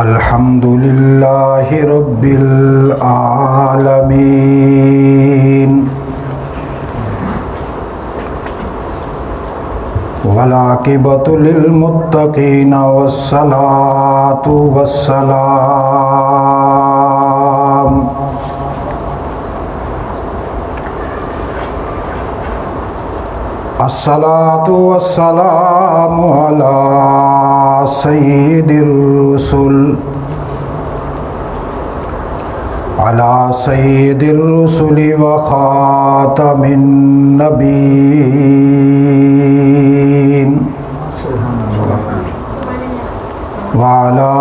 الحمدللہ رب العالمین والعاقبۃ للمتقین والصلاۃ والسلام الصلاۃ والسلام علی سید الرسل علی سید الرسل وخاتم النبیین وعلی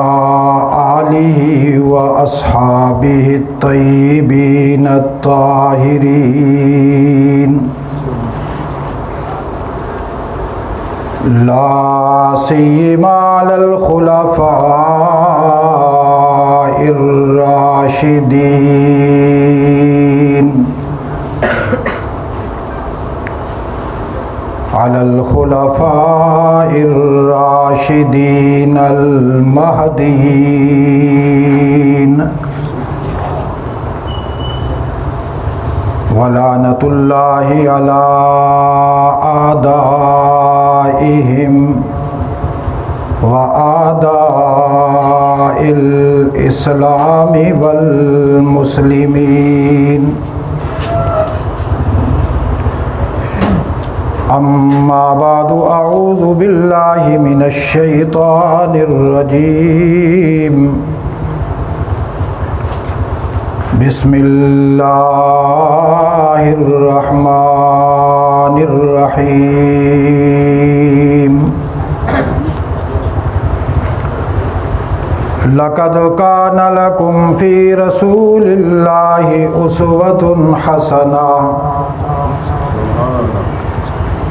آلہ واصحابہ الطیبین الطاہرین لا سیما علی الخلفاء الراشدین علی الخلفاء الراشدین المہدیین ولعنۃ اللہ علی اعدائہم وأعداء الإسلام والمسلمين أما بعد أعوذ بالله من الشيطان الرجيم بسم الله الرحمن الرحيم لقد كان لكم في رسول الله أسوة حسنة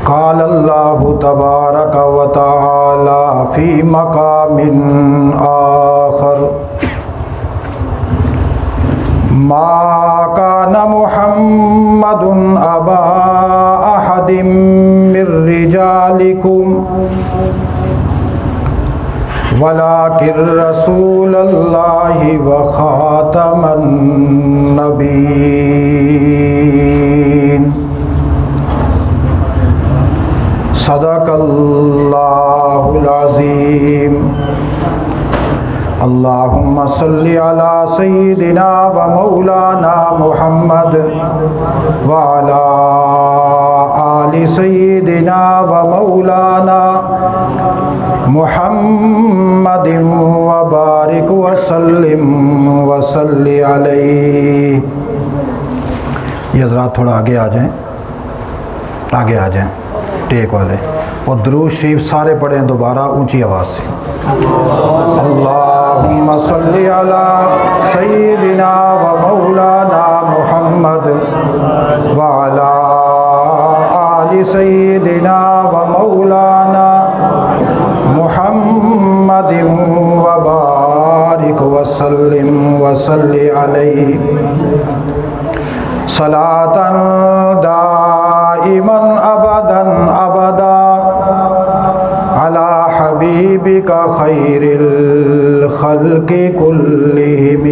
قال الله تبارك وتعالى في مقام آخر ما كان محمد أبا أحد من رجالكم ولكن رسول الله وخاتم النبيين صدق الله العظيم اللهم صل على سيدنا ومولانا محمد وعلى آل سيدنا ومولانا محمد وبارک وسلم وصلی علیہ. یہ حضرات تھوڑا آگے آ جائیں، آگے آ جائیں ٹیک والے، اور درود شریف سارے پڑھیں دوبارہ اونچی آواز سے. اللہم صلی علی سیدنا و مولانا محمد وعلی آل سیدنا و مولانا محمد وبارک وسلم وصلی علیہ صلاۃ دائما ابدا ابدا علی حبیبک خیر الخلق کلہم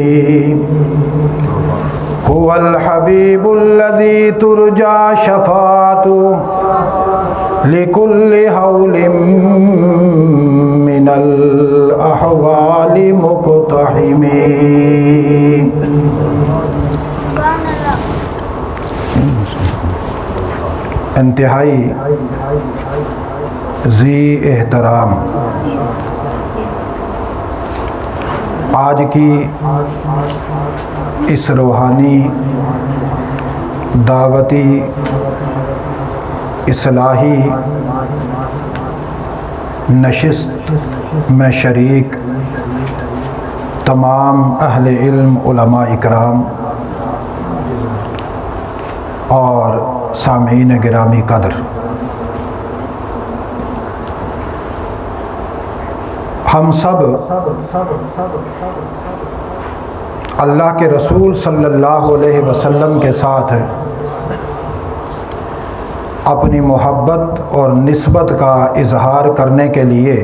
هو الحبیب الذی ترجى شفاعته لكل حول من الأحوال مقتحم. انتہائی ذی احترام آج کی اس روحانی دعوتی اصلاحی نشست میں شریک تمام اہل علم علماء اکرام اور سامعین گرامی قدر، ہم سب اللہ کے رسول صلی اللہ علیہ وسلم کے ساتھ اپنی محبت اور نسبت کا اظہار کرنے کے لیے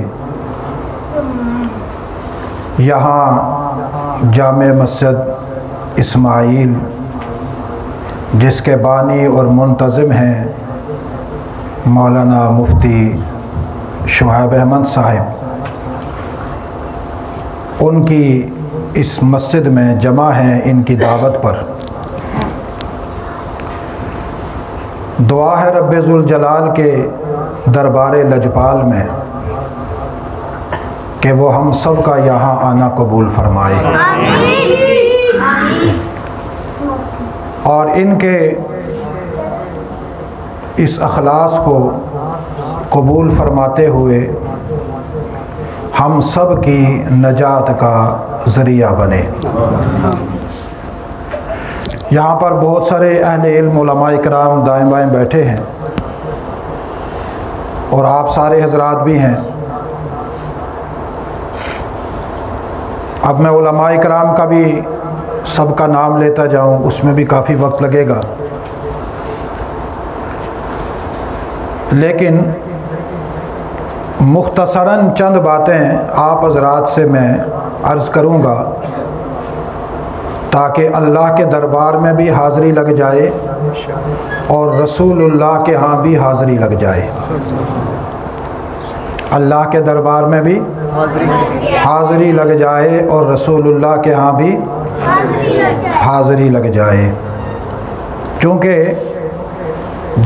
یہاں جامع مسجد اسماعیل، جس کے بانی اور منتظم ہیں مولانا مفتی شعیب احمد صاحب، ان کی اس مسجد میں جمع ہیں ان کی دعوت پر۔ دعا ہے رب ذوالجلال کے دربار لجپال میں کہ وہ ہم سب کا یہاں آنا قبول فرمائے، اور ان کے اس اخلاص کو قبول فرماتے ہوئے ہم سب کی نجات کا ذریعہ بنے۔ یہاں پر بہت سارے اہل علم علماء کرام دائیں بائیں بیٹھے ہیں، اور آپ سارے حضرات بھی ہیں۔ اب میں علماء کرام کا بھی سب کا نام لیتا جاؤں، اس میں بھی کافی وقت لگے گا، لیکن مختصراً چند باتیں آپ حضرات سے میں عرض کروں گا تاکہ اللہ کے دربار میں بھی حاضری لگ جائے اور رسول اللہ کے ہاں بھی حاضری لگ جائے۔ اللہ کے دربار میں بھی حاضری لگ جائے اور رسول اللہ کے ہاں بھی حاضری لگ جائے، چونکہ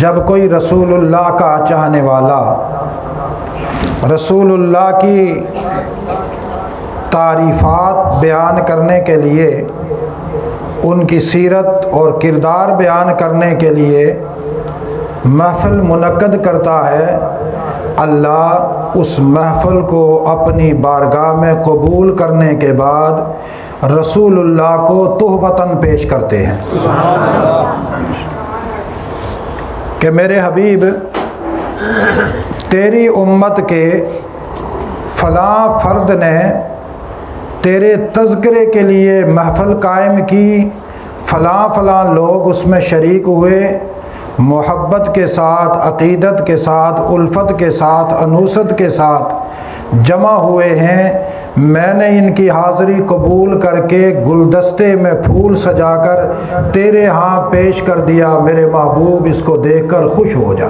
جب کوئی رسول اللہ کا چاہنے والا رسول اللہ کی تعریفات بیان کرنے کے لیے، ان کی سیرت اور کردار بیان کرنے کے لیے محفل منعقد کرتا ہے، اللہ اس محفل کو اپنی بارگاہ میں قبول کرنے کے بعد رسول اللہ کو تحفتاً پیش کرتے ہیں کہ میرے حبیب، تیری امت کے فلاں فرد نے تیرے تذکرے کے لیے محفل قائم کی، فلاں فلاں لوگ اس میں شریک ہوئے، محبت کے ساتھ، عقیدت کے ساتھ، الفت کے ساتھ، انوست کے ساتھ جمع ہوئے ہیں، میں نے ان کی حاضری قبول کر کے گلدستے میں پھول سجا کر تیرے ہاں پیش کر دیا، میرے محبوب اس کو دیکھ کر خوش ہو جا۔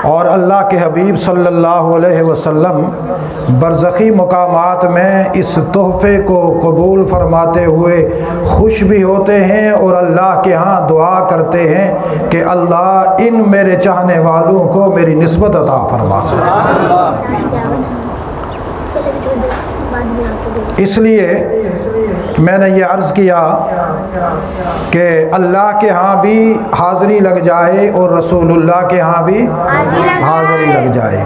اور اللہ کے حبیب صلی اللہ علیہ وسلم برزخی مقامات میں اس تحفے کو قبول فرماتے ہوئے خوش بھی ہوتے ہیں، اور اللہ کے ہاں دعا کرتے ہیں کہ اللہ ان میرے چاہنے والوں کو میری نسبت عطا فرما۔ اس لیے میں نے یہ عرض کیا کہ اللہ کے ہاں بھی حاضری لگ جائے اور رسول اللہ کے ہاں بھی حاضری لگ جائے۔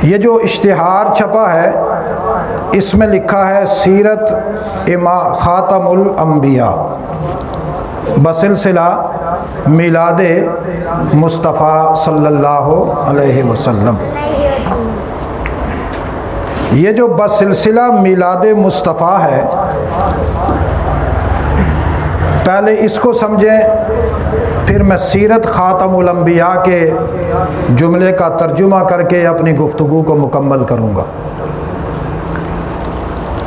یہ جو اشتہار چھپا ہے اس میں لکھا ہے سیرت خاتم الانبیاء بسلسلہ میلاد مصطفیٰ صلی اللہ علیہ وسلم۔ یہ جو بسلسلہ میلاد مصطفیٰ ہے، پہلے اس کو سمجھیں، پھر میں سیرت خاتم الانبیاء کے جملے کا ترجمہ کر کے اپنی گفتگو کو مکمل کروں گا۔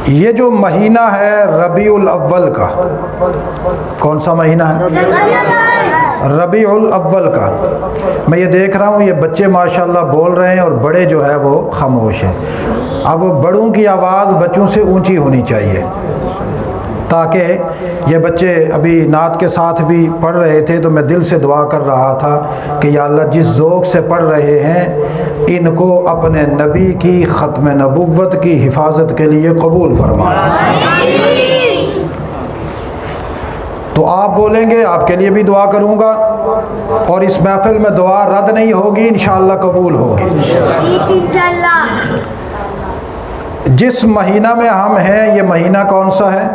یہ جو مہینہ ہے ربیع الاول کا، کون سا مہینہ ہے؟ ربیع الاول کا۔ میں یہ دیکھ رہا ہوں یہ بچے ماشاءاللہ بول رہے ہیں اور بڑے جو ہے وہ خاموش ہیں۔ اب بڑوں کی آواز بچوں سے اونچی ہونی چاہیے، تاکہ یہ بچے ابھی نعت کے ساتھ بھی پڑھ رہے تھے تو میں دل سے دعا کر رہا تھا کہ یا اللہ جس ذوق سے پڑھ رہے ہیں ان کو اپنے نبی کی ختم نبوت کی حفاظت کے لیے قبول فرما۔ تو آپ بولیں گے، آپ کے لیے بھی دعا کروں گا، اور اس محفل میں دعا رد نہیں ہوگی، انشاءاللہ قبول ہوگی۔ جس مہینہ میں ہم ہیں یہ مہینہ کون سا ہے؟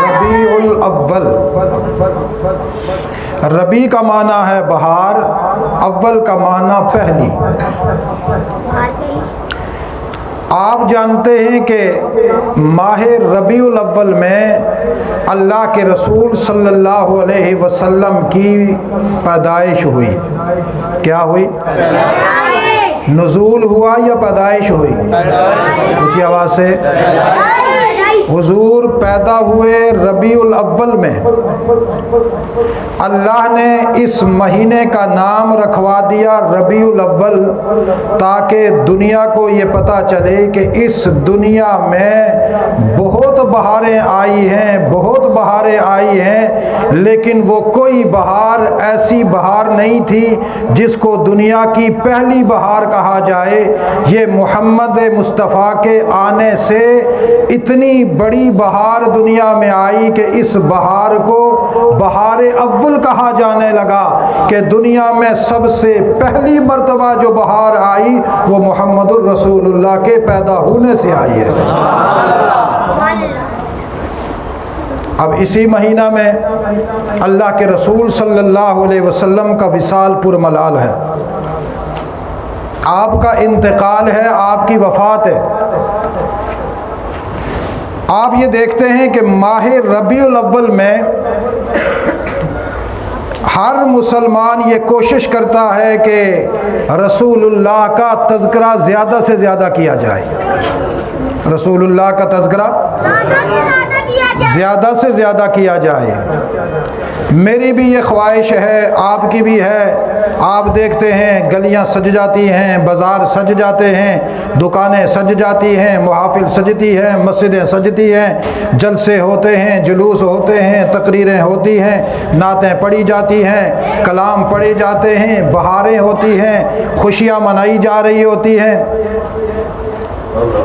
ربیع الاول۔ ربیع کا معنی ہے بہار، اول کا معنی پہلی۔ آپ جانتے ہیں کہ ماہ ربیع الاول میں اللہ کے رسول صلی اللہ علیہ وسلم کی پیدائش ہوئی. کیا ہوئی؟ نزول ہوا یا پیدائش ہوئی؟ اونچی آواز سے. حضور پیدا ہوئے ربیع الاول میں. اللہ نے اس مہینے کا نام رکھوا دیا ربیع الاول تاکہ دنیا کو یہ پتہ چلے کہ اس دنیا میں بہت بہاریں آئی ہیں، بہت بہاریں آئی ہیں، لیکن وہ کوئی بہار ایسی بہار نہیں تھی جس کو دنیا کی پہلی بہار کہا جائے. یہ محمد مصطفیٰ کے آنے سے اتنی بڑی بہار دنیا میں آئی کہ اس بہار کو بہار اول کہا جانے لگا کہ دنیا میں سب سے پہلی مرتبہ جو بہار آئی وہ محمد الرسول اللہ کے پیدا ہونے سے آئی ہے. اب اسی مہینہ میں اللہ کے رسول صلی اللہ علیہ وسلم کا وصال پرملال ہے. آپ کا انتقال ہے، آپ کی وفات ہے. آپ یہ دیکھتے ہیں کہ ماہ ربیع الاول میں ہر مسلمان یہ کوشش کرتا ہے کہ رسول اللہ کا تذکرہ زیادہ سے زیادہ کیا جائے. رسول اللہ کا تذکرہ زیادہ سے زیادہ کیا جائے. میری بھی یہ خواہش ہے، آپ کی بھی ہے. آپ دیکھتے ہیں گلیاں سج جاتی ہیں، بازار سج جاتے ہیں، دکانیں سج جاتی ہیں، محافل سجتی ہیں، مسجدیں سجتی ہیں، جلسے ہوتے ہیں، جلوس ہوتے ہیں، تقریریں ہوتی ہیں، نعتیں پڑھی جاتی ہیں، کلام پڑھے جاتے ہیں، بہاریں ہوتی ہیں، خوشیاں منائی جا رہی ہوتی ہیں.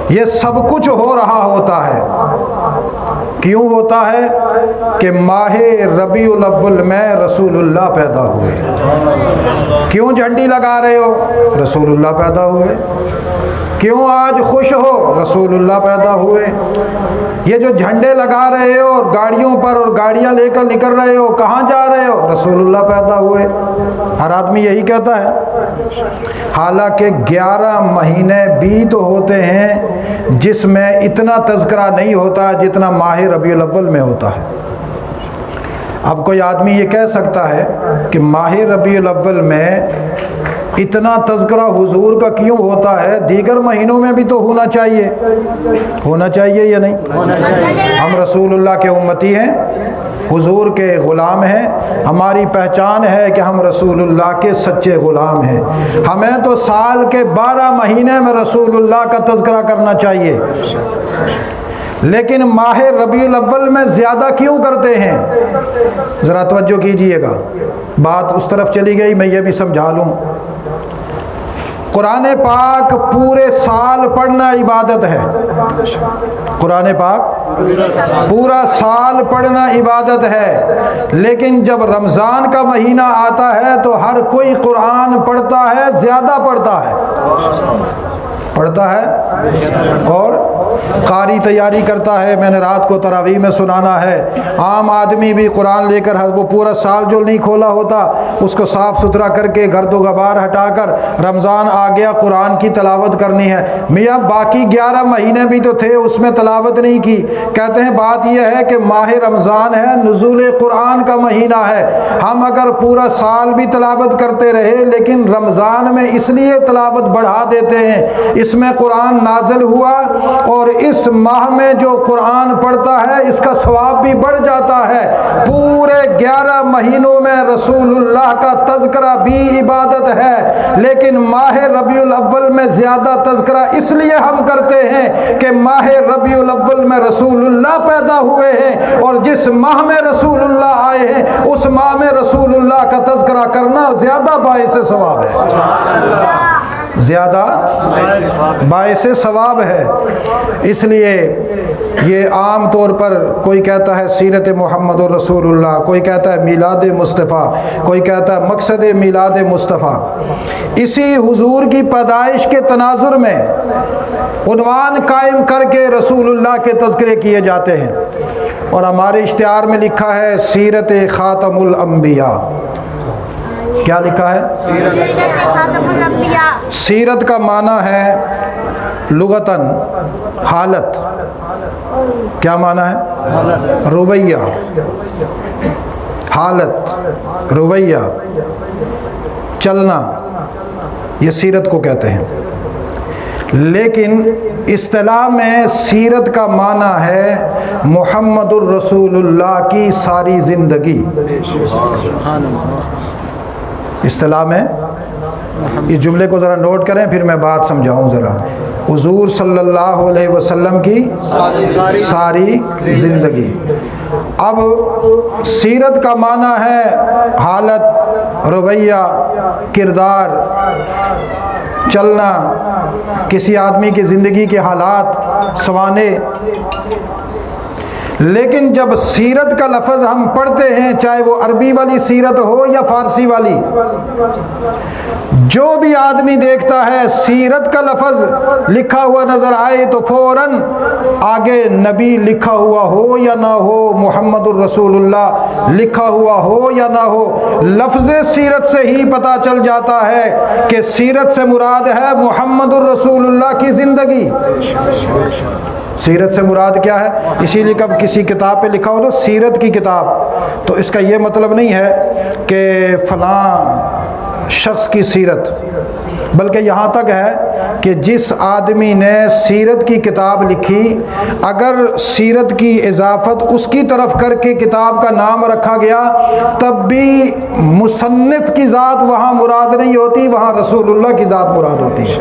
یہ سب کچھ ہو رہا ہوتا ہے. کیوں ہوتا ہے؟ کہ ماہ ربیع الاول میں رسول اللہ پیدا ہوئے. کیوں جھنڈی لگا رہے ہو؟ رسول اللہ پیدا ہوئے. کیوں آج خوش ہو؟ رسول اللہ پیدا ہوئے. یہ جو جھنڈے لگا رہے ہو اور گاڑیوں پر اور گاڑیاں لے کر نکل رہے ہو، کہاں جا رہے ہو؟ رسول اللہ پیدا ہوئے. ہر آدمی یہی کہتا ہے. حالانکہ 11 مہینے بھی تو ہوتے ہیں جس میں اتنا تذکرہ نہیں ہوتا جتنا ماہ ربیع الاول میں ہوتا ہے. اب کوئی آدمی یہ کہہ سکتا ہے کہ ماہ ربیع الاول میں اتنا تذکرہ حضور کا کیوں ہوتا ہے؟ دیگر مہینوں میں بھی تو ہونا چاہیے. ہونا چاہیے یا نہیں؟ ہم رسول اللہ کے امتی ہیں، حضور کے غلام ہیں. ہماری پہچان ہے کہ ہم رسول اللہ کے سچے غلام ہیں. ہمیں تو سال کے 12 مہینے میں رسول اللہ کا تذکرہ کرنا چاہیے. لیکن ماہ ربیع الاول میں زیادہ کیوں کرتے ہیں؟ ذرا توجہ کیجئے گا. بات اس طرف چلی گئی، میں یہ بھی سمجھا لوں. قرآن پاک پورے سال پڑھنا عبادت ہے. قرآن پاک پورا سال پڑھنا عبادت ہے. لیکن جب رمضان کا مہینہ آتا ہے تو ہر کوئی قرآن پڑھتا ہے، زیادہ پڑھتا ہے اور قاری تیاری کرتا ہے. میں نے رات کو تراویح میں سنانا ہے. عام آدمی بھی قرآن لے کر وہ پورا سال جو نہیں کھولا ہوتا اس کو صاف ستھرا کر کے گرد و غبار ہٹا کر رمضان آ گیا قرآن کی تلاوت کرنی ہے. میاں باقی 11 مہینے بھی تو تھے، اس میں تلاوت نہیں کی. کہتے ہیں بات یہ ہے کہ ماہ رمضان ہے، نزول قرآن کا مہینہ ہے. ہم اگر پورا سال بھی تلاوت کرتے رہے لیکن رمضان میں اس لیے تلاوت بڑھا دیتے ہیں، اس میں قرآن نازل ہوا اور اس ماہ میں جو قرآن پڑھتا ہے اس کا ثواب بھی بڑھ جاتا ہے. پورے 11 مہینوں میں رسول اللہ کا تذکرہ بھی عبادت ہے، لیکن ماہ ربیع الاول میں زیادہ تذکرہ اس لیے ہم کرتے ہیں کہ ماہ ربیع الاول میں رسول اللہ پیدا ہوئے ہیں اور جس ماہ میں رسول اللہ آئے ہیں اس ماہ میں رسول اللہ کا تذکرہ کرنا زیادہ باعث ثواب ہے، زیادہ باعث ثواب ہے. اس لیے یہ عام طور پر کوئی کہتا ہے سیرت محمد الرسول اللہ، کوئی کہتا ہے میلاد مصطفیٰ، کوئی کہتا ہے مقصد میلاد مصطفیٰ. اسی حضور کی پیدائش کے تناظر میں عنوان قائم کر کے رسول اللہ کے تذکرے کیے جاتے ہیں. اور ہمارے اشتہار میں لکھا ہے سیرت خاتم الانبیاء. کیا لکھا ہے؟ سیرت کا معنی ہے لغتاً حالت، کیا معنی ہے؟ رویہ، حالت، رویہ، چلنا، یہ سیرت کو کہتے ہیں۔ لیکن اصطلاح میں سیرت کا معنی ہے محمد الرسول اللہ کی ساری زندگی۔ اصطلاح میں اس جملے کو ذرا نوٹ کریں، پھر میں بات سمجھاؤں ذرا۔ حضور صلی اللہ علیہ وسلم کی ساری زندگی۔ اب سیرت کا معنی ہے حالت، رویہ، کردار، چلنا، کسی آدمی کی زندگی کے حالات، سوانح۔ لیکن جب سیرت کا لفظ ہم پڑھتے ہیں، چاہے وہ عربی والی سیرت ہو یا فارسی والی، جو بھی آدمی دیکھتا ہے سیرت کا لفظ لکھا ہوا نظر آئے تو فوراً آگے نبی لکھا ہوا ہو یا نہ ہو، محمد الرسول اللہ لکھا ہوا ہو یا نہ ہو، لفظ سیرت سے ہی پتہ چل جاتا ہے کہ سیرت سے مراد ہے محمد الرسول اللہ کی زندگی۔ سیرت سے مراد کیا ہے؟ اسی لیے کب کسی کتاب پہ لکھا ہو نا سیرت کی کتاب، تو اس کا یہ مطلب نہیں ہے کہ فلاں شخص کی سیرت، بلکہ یہاں تک ہے کہ جس آدمی نے سیرت کی کتاب لکھی، اگر سیرت کی اضافت اس کی طرف کر کے کتاب کا نام رکھا گیا، تب بھی مصنف کی ذات وہاں مراد نہیں ہوتی، وہاں رسول اللہ کی ذات مراد ہوتی ہے۔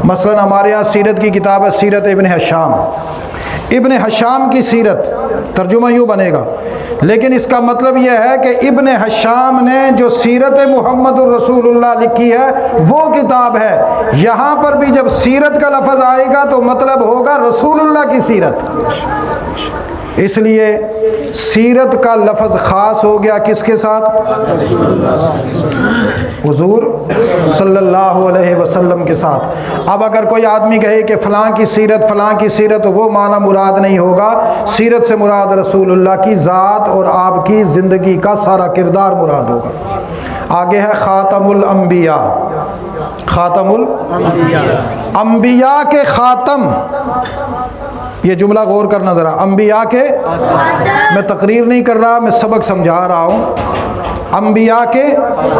مثلا ہمارے یہاں سیرت کی کتاب ہے سیرت ابن حشام، ابن حشام کی سیرت، ترجمہ یوں بنے گا، لیکن اس کا مطلب یہ ہے کہ ابن حشام نے جو سیرت محمد الرسول اللہ لکھی ہے وہ کتاب ہے۔ یہاں پر بھی جب سیرت کا لفظ آئے گا تو مطلب ہوگا رسول اللہ کی سیرت۔ اس لیے سیرت کا لفظ خاص ہو گیا کس کے ساتھ؟ حضور صلی اللہ علیہ وسلم کے ساتھ۔ اب اگر کوئی آدمی کہے کہ فلاں کی سیرت، فلاں کی سیرت، وہ معنی مراد نہیں ہوگا۔ سیرت سے مراد رسول اللہ کی ذات اور آپ کی زندگی کا سارا کردار مراد ہوگا۔ آگے ہے خاتم الانبیاء۔ خاتم الانبیاء کے خاتم، یہ جملہ غور کرنا ذرا، انبیاء کے، میں تقریر نہیں کر رہا، میں سبق سمجھا رہا ہوں۔ انبیاء کے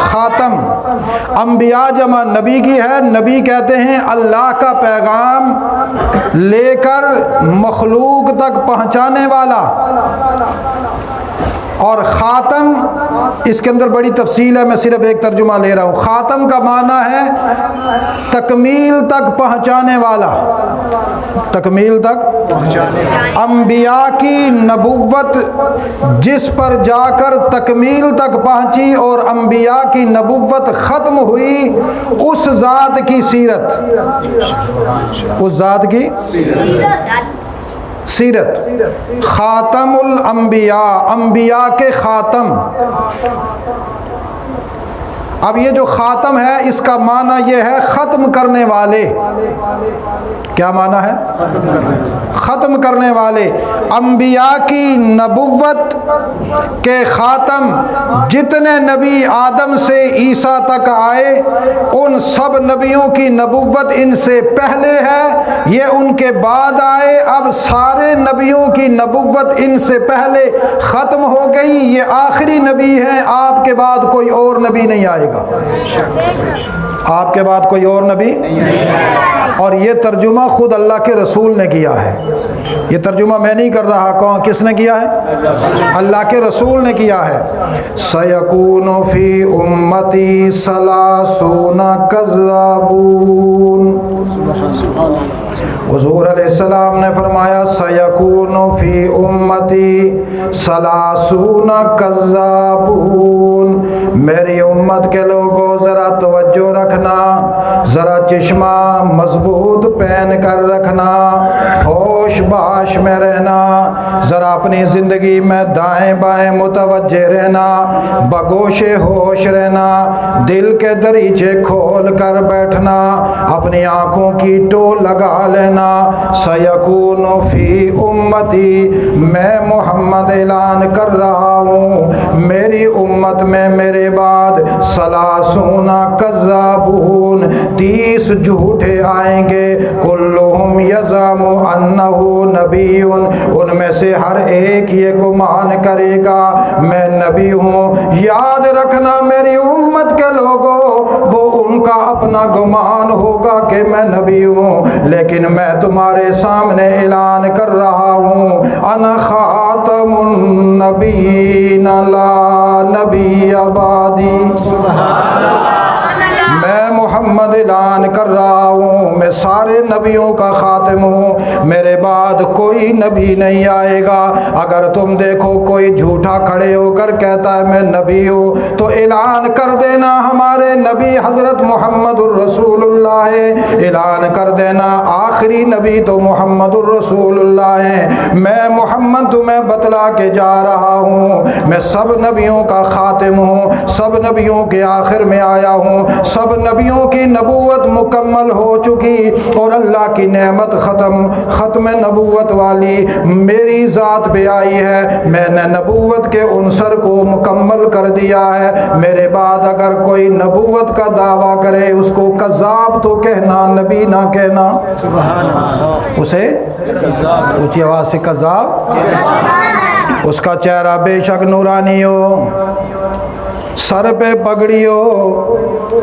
خاتم، انبیاء جمع نبی کی ہے۔ نبی کہتے ہیں اللہ کا پیغام لے کر مخلوق تک پہنچانے والا، اور خاتم اس کے اندر بڑی تفصیل ہے، میں صرف ایک ترجمہ لے رہا ہوں۔ خاتم کا معنی ہے تکمیل تک پہنچانے والا، تکمیل تک۔ انبیاء کی نبوت جس پر جا کر تکمیل تک پہنچی اور انبیاء کی نبوت ختم ہوئی، اس ذات کی سیرت، اس ذات کی سیرت۔ خاتم الانبیاء، انبیاء کے خاتم۔ اب یہ جو خاتم ہے اس کا معنی یہ ہے ختم کرنے والے۔ کیا معنی ہے؟ ختم کرنے والے۔ انبیاء کی نبوت کے خاتم، جتنے نبی آدم سے عیسیٰ تک آئے، ان سب نبیوں کی نبوت ان سے پہلے ہے، یہ ان کے بعد آئے۔ اب سارے نبیوں کی نبوت ان سے پہلے ختم ہو گئی، یہ آخری نبی ہیں، آپ کے بعد کوئی اور نبی نہیں آئے گا، آپ کے بعد کوئی اور نبی۔ اور یہ ترجمہ خود اللہ کے رسول نے کیا ہے، یہ ترجمہ میں نہیں کر رہا، کون کس نے کیا ہے؟ اللہ کے رسول نے کیا ہے۔ سَيَكُونُ فِي أُمَّتِي ثَلَاثُونَ كَذَّابُونَ۔ حضور علیہ السلام نے فرمایا سَيَكُونُ فِي أُمَّتِي ثَلَاثُونَ كَذَّابُونَ۔ میری امت کے لوگوں ذرا توجہ رکھنا، ذرا چشمہ مضبوط پہن کر رکھنا، ہوش باش میں رہنا، ذرا اپنی زندگی میں دائیں بائیں متوجہ رہنا، بگوش ہوش رہنا، دل کے دریچے کھول کر بیٹھنا، اپنی آنکھوں کی ٹول لگا لینا۔ سَيَكُونُ فِي أُمَّتِي، میں محمد اعلان کر رہا ہوں، میری امت میں میرے بعد 30 بعدنا کذابون، 30 جھوٹے آئیں گے، کلہم یزعم انہ نبی، ان میں سے ہر ایک یہ گمان کرے گا میں نبی ہوں۔ یاد رکھنا میری امت کے لوگوں، وہ ان کا اپنا گمان ہوگا کہ میں نبی ہوں، لیکن میں تمہارے سامنے اعلان کر رہا ہوں انا خاتم النبیین لا نبی بعدی۔ میں محمد اعلان کر رہا ہوں میں سارے نبیوں کا خاتم ہوں، میرے بعد کوئی نبی نہیں آئے گا۔ اگر تم دیکھو کوئی جھوٹا کھڑے ہو کر کہتا ہے میں نبی ہوں، تو اعلان کر دینا ہمارے نبی حضرت محمد الرسول اللہ ہے، اعلان کر دینا آخری نبی تو محمد الرسول اللہ ہے۔ میں محمد تمہیں بتلا کے جا رہا ہوں میں سب نبیوں کا خاتم ہوں، سب نبیوں کے آخر میں آیا ہوں، سب نبیوں کی نبوت مکمل ہو چکی اور اللہ کی نعمت ختم نبوت والی میری ذات پہ آئی ہے۔ میں نے نبوت کے عنصر کو مکمل کر دیا ہے، میرے بعد اگر کوئی نبوت کا دعویٰ کرے اس کو کذاب تو کہنا، نبی نہ کہنا، اسے اونچی آواز سے کذاب، اس کا چہرہ بے شک نورانی ہو، سر پہ پگڑی ہو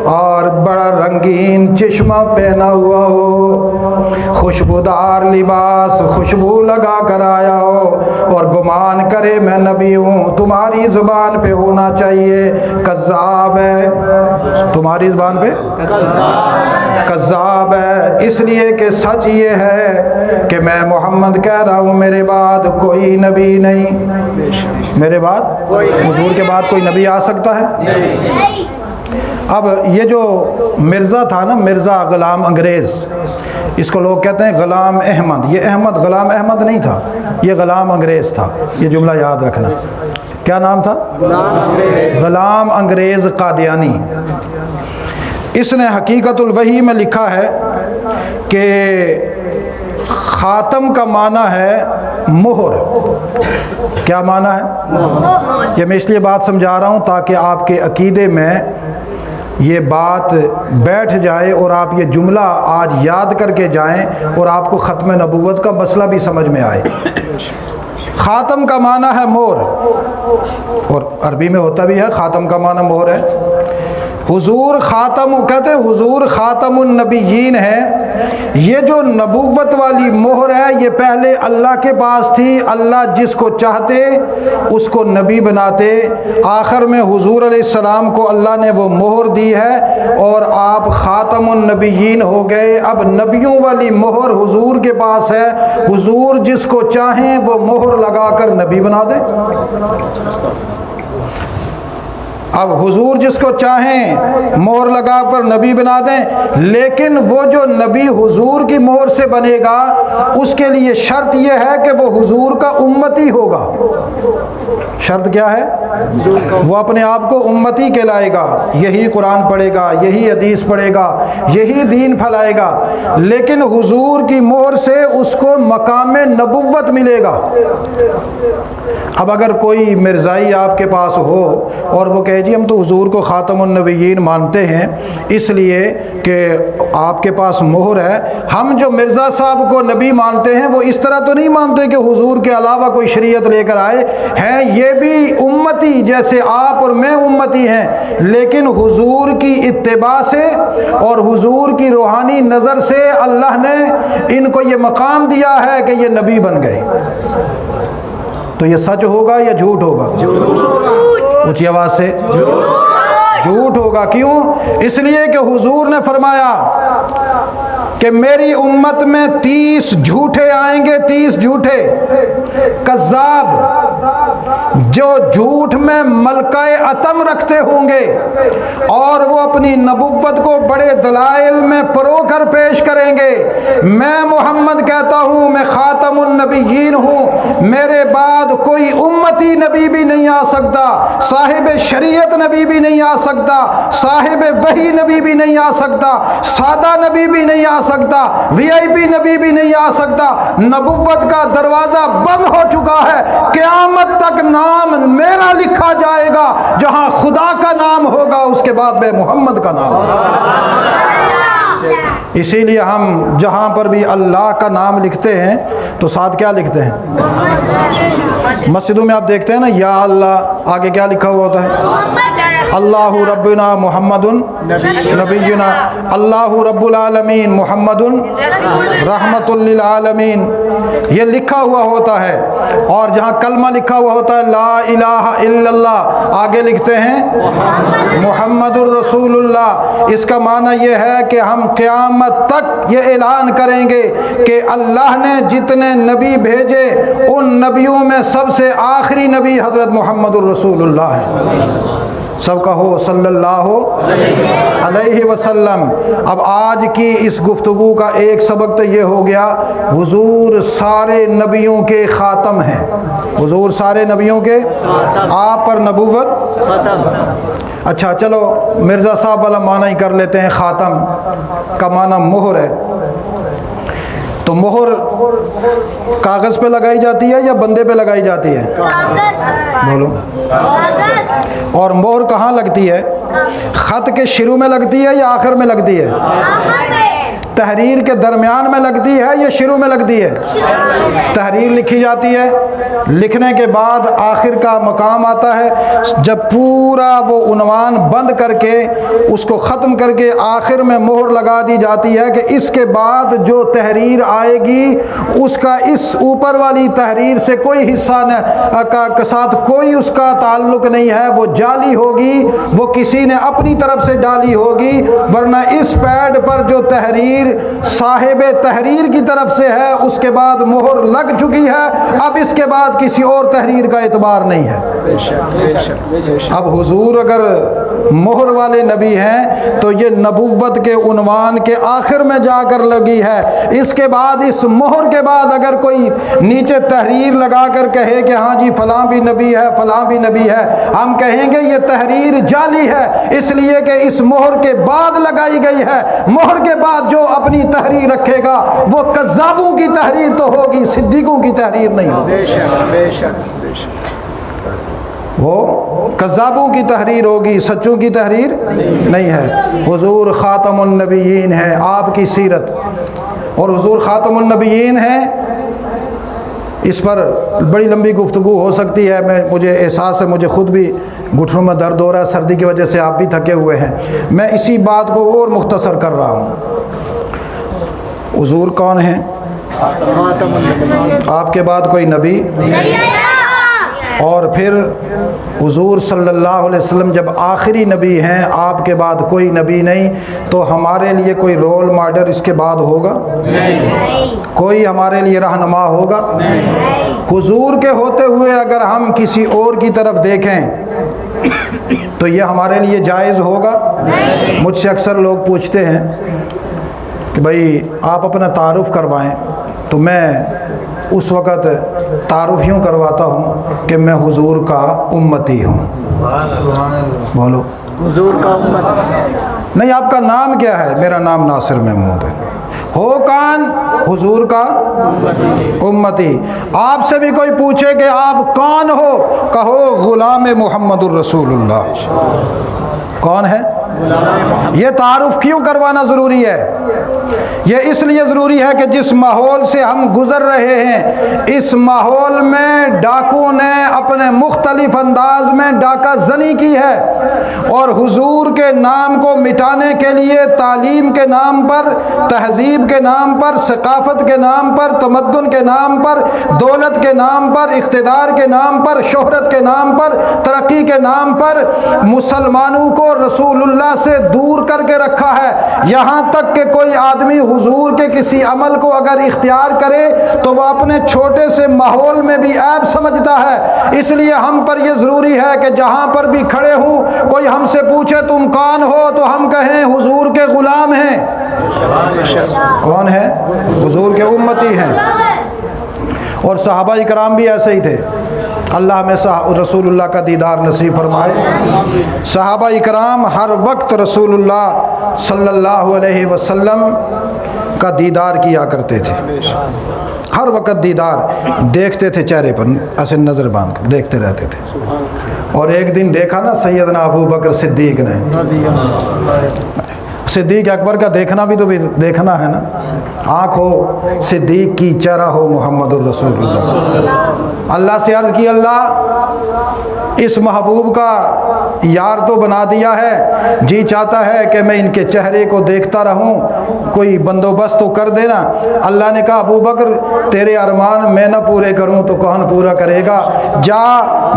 اور بڑا رنگین چشمہ پہنا ہوا ہو، خوشبودار لباس خوشبو لگا کر آیا ہو اور گمان کرے میں نبی ہوں، تمہاری زبان پہ ہونا چاہیے کذاب ہے، تمہاری زبان پہ کذاب ہے، اس لیے کہ سچ یہ ہے کہ میں محمد کہہ رہا ہوں میرے بعد کوئی نبی نہیں، میرے بعد حضور کے بعد کوئی نبی آ سکتا ہے؟ اب یہ جو مرزا تھا نا، مرزا غلام انگریز، اس کو لوگ کہتے ہیں غلام احمد، یہ احمد غلام احمد نہیں تھا، یہ غلام انگریز تھا، یہ جملہ یاد رکھنا۔ کیا نام تھا؟ غلام انگریز قادیانی۔ اس نے حقیقت الوحی میں لکھا ہے کہ خاتم کا معنی ہے مہر۔ کیا معنی ہے؟ یہ میں اس لیے بات سمجھا رہا ہوں تاکہ آپ کے عقیدے میں یہ بات بیٹھ جائے اور آپ یہ جملہ آج یاد کر کے جائیں اور آپ کو ختم نبوت کا مسئلہ بھی سمجھ میں آئے۔ خاتم کا معنی ہے مہر، اور عربی میں ہوتا بھی ہے خاتم کا معنی مہر ہے۔ حضور خاتم کہتے ہیں، حضور خاتم النبیین ہے۔ یہ جو نبوت والی مہر ہے یہ پہلے اللہ کے پاس تھی، اللہ جس کو چاہتے اس کو نبی بناتے، آخر میں حضور علیہ السلام کو اللہ نے وہ مہر دی ہے اور آپ خاتم النبیین ہو گئے۔ اب نبیوں والی مہر حضور کے پاس ہے، حضور جس کو چاہیں وہ مہر لگا کر نبی بنا دے۔ اب حضور جس کو چاہیں مہر لگا کر نبی بنا دیں، لیکن وہ جو نبی حضور کی مہر سے بنے گا اس کے لیے شرط یہ ہے کہ وہ حضور کا امتی ہوگا۔ شرط کیا ہے؟ وہ اپنے آپ کو امتی کہلائے گا، یہی قرآن پڑھے گا، یہی حدیث پڑھے گا، یہی دین پھیلائے گا، لیکن حضور کی مہر سے اس کو مقام نبوت ملے گا۔ اب اگر کوئی مرزائی آپ کے پاس ہو اور وہ کہے جی ہم تو حضور کو خاتم النبیین مانتے ہیں اس لیے کہ آپ کے پاس مہر ہے، ہم جو مرزا صاحب کو نبی مانتے ہیں وہ اس طرح تو نہیں مانتے کہ حضور کے علاوہ کوئی شریعت لے کر آئے ہیں، یہ بھی امتی جیسے آپ اور میں امتی ہیں، لیکن حضور کی اتباع سے اور حضور کی روحانی نظر سے اللہ نے ان کو یہ مقام دیا ہے کہ یہ نبی بن گئے۔ تو یہ سچ ہوگا یا جھوٹ ہوگا؟ اونچی آواز سے جھوٹ ہوگا۔ کیوں؟ اس لیے کہ حضور نے فرمایا کہ میری امت میں 30 جھوٹے آئیں گے، 30 جھوٹے کذاب، جو جھوٹ میں ملکہ عتم رکھتے ہوں گے اور وہ اپنی نبوت کو بڑے دلائل میں پرو کر پیش کریں گے۔ میں محمد کہتا ہوں میں خاتم النبیین ہوں، میرے بعد کوئی امتی نبی بھی نہیں آ سکتا، صاحب شریعت نبی بھی نہیں آ سکتا، صاحب وحی نبی بھی نہیں آ سکتا، سادہ نبی بھی نہیں آ سکتا، وی آئی پی نبی بھی نہیں آ سکتا۔ نبوت کا دروازہ بند ہو چکا ہے، قیامت قیامت تک نام میرا لکھا جائے گا، جہاں خدا کا نام ہوگا اس کے بعد میں محمد کا نام ہوگا۔ اسی لیے ہم جہاں پر بھی اللہ کا نام لکھتے ہیں تو ساتھ کیا لکھتے ہیں؟ مسجدوں میں آپ دیکھتے ہیں نا، یا اللہ آگے کیا لکھا ہوا ہوتا ہے؟ اللہ ربنا محمد نبینا، اللہ رب العالمین محمد رحمت للعالمین، یہ لکھا ہوا ہوتا ہے۔ اور جہاں کلمہ لکھا ہوا ہوتا ہے لا الہ الا اللہ، آگے لکھتے ہیں محمد الرسول اللہ۔ اس کا معنی یہ ہے کہ ہم قیامت تک یہ اعلان کریں گے کہ اللہ نے جتنے نبی بھیجے ان نبیوں میں سب سے آخری نبی حضرت محمد الرسول اللہ ہے۔ سب کہو صلی اللہ علیہ وسلم۔ اب آج کی اس گفتگو کا ایک سبق تو یہ ہو گیا، حضور سارے نبیوں کے خاتم ہیں، حضور سارے نبیوں کے، آپ پر نبوت اچھا چلو مرزا صاحب والا معنی ہی کر لیتے ہیں، خاتم کا معنی مہر ہے۔ تو مہر کاغذ پہ لگائی جاتی ہے یا بندے پہ لگائی جاتی ہے؟ بولو۔ اور مہر کہاں لگتی ہے؟ خط کے شروع میں لگتی ہے یا آخر میں لگتی ہے؟ تحریر کے درمیان میں لگتی ہے یا شروع میں لگتی ہے؟ تحریر لکھی جاتی ہے، لکھنے کے بعد آخر کا مقام آتا ہے، جب پورا وہ عنوان بند کر کے اس کو ختم کر کے آخر میں مہر لگا دی جاتی ہے کہ اس کے بعد جو تحریر آئے گی اس کا اس اوپر والی تحریر سے کوئی حصہ کے ساتھ کوئی اس کا تعلق نہیں ہے، وہ جعلی ہوگی، وہ کسی نے اپنی طرف سے ڈالی ہوگی، ورنہ اس پیڈ پر جو تحریر صاحب تحریر کی طرف سے ہے اس کے بعد مہر لگ چکی ہے، اب اس کے بعد کسی اور تحریر کا اعتبار نہیں ہے۔ اب حضور اگر مہر والے نبی ہیں تو یہ نبوت کے عنوان کے آخر میں جا کر لگی ہے، اس کے بعد اس مہر کے بعد اگر کوئی نیچے تحریر لگا کر کہے کہ ہاں جی فلاں بھی نبی ہے فلاں بھی نبی ہے، ہم کہیں گے یہ تحریر جعلی ہے، اس لیے کہ اس مہر کے بعد لگائی گئی ہے، مہر کے بعد جو اپنی تحریر رکھے گا وہ کذابوں کی تحریر تو ہوگی، صدیقوں کی تحریر نہیں ہوگی، وہ کذابوں کی تحریر ہوگی، سچوں کی تحریر نہیں ہے۔ حضور خاتم النبیین ہے، آپ کی سیرت، اور حضور خاتم النبیین ہیں، اس پر بڑی لمبی گفتگو ہو سکتی ہے، مجھے احساس ہے، مجھے خود بھی گھٹنوں میں درد ہو رہا ہے، سردی کی وجہ سے آپ بھی تھکے ہوئے ہیں، میں اسی بات کو اور مختصر کر رہا ہوں۔ حضور کون ہیں؟ آپ کے بعد کوئی نبی، اور پھر حضور صلی اللہ علیہ وسلم جب آخری نبی ہیں، آپ کے بعد کوئی نبی نہیں، تو ہمارے لیے کوئی رول ماڈل اس کے بعد ہوگا؟ کوئی ہمارے لیے رہنما ہوگا؟ حضور کے ہوتے ہوئے اگر ہم کسی اور کی طرف دیکھیں تو یہ ہمارے لیے جائز ہوگا؟ مجھ سے اکثر لوگ پوچھتے ہیں کہ بھائی آپ اپنا تعارف کروائیں، تو میں اس وقت تعارف یوں کرواتا ہوں کہ میں حضور کا امتی ہوں۔ بولو، حضور کا امتی نہیں، آپ کا نام کیا ہے؟ میرا نام ناصر محمود ہے۔ ہو کون؟ حضور کا امتی۔ آپ سے بھی کوئی پوچھے کہ آپ کون ہو، کہو غلام محمد الرسول اللہ۔ کون ہے؟ یہ تعارف کیوں کروانا ضروری ہے؟ یہ اس لیے ضروری ہے کہ جس ماحول سے ہم گزر رہے ہیں، اس ماحول میں ڈاکو نے اپنے مختلف انداز میں ڈاکہ زنی کی ہے، اور حضور کے نام کو مٹانے کے لیے تعلیم کے نام پر، تہذیب کے نام پر، ثقافت کے نام پر، تمدن کے نام پر، دولت کے نام پر، اقتدار کے نام پر، شہرت کے نام پر، ترقی کے نام پر مسلمانوں کو رسول اللہ سے دور کر کے رکھا ہے، یہاں تک کہ کوئی آدمی حضور کے کسی عمل کو اگر اختیار کرے تو وہ اپنے چھوٹے سے ماحول میں بھی عیب سمجھتا ہے۔ اس لیے ہم پر یہ ضروری ہے کہ جہاں پر بھی کھڑے ہوں، کوئی ہم سے پوچھے تم کون ہو تو ہم کہیں حضور کے غلام ہیں۔ کون ہے؟ حضور کے امتی ہیں۔ اور صحابہ اکرام بھی ایسے ہی تھے، اللہ ہمیں رسول اللہ کا دیدار نصیب فرمائے۔ صحابہ اکرام ہر وقت رسول اللہ صلی اللہ علیہ وسلم کا دیدار کیا کرتے تھے، ہر وقت دیدار دیکھتے تھے، چہرے پر ایسے نظر باندھ کر دیکھتے رہتے تھے۔ اور ایک دن دیکھا نا سیدنا ابو بکر صدیق نے، صدیق اکبر کا دیکھنا بھی تو دیکھنا ہے نا، آنکھ ہو صدیق کی، چہرہ ہو محمد الرسول اللہ۔ اللہ سے عرض کی اللہ اس محبوب کا یار تو بنا دیا ہے، جی چاہتا ہے کہ میں ان کے چہرے کو دیکھتا رہوں، کوئی بندوبست تو کر دینا۔ اللہ نے کہا ابو بکر تیرے ارمان میں نہ پورے کروں تو کون پورا کرے گا، جا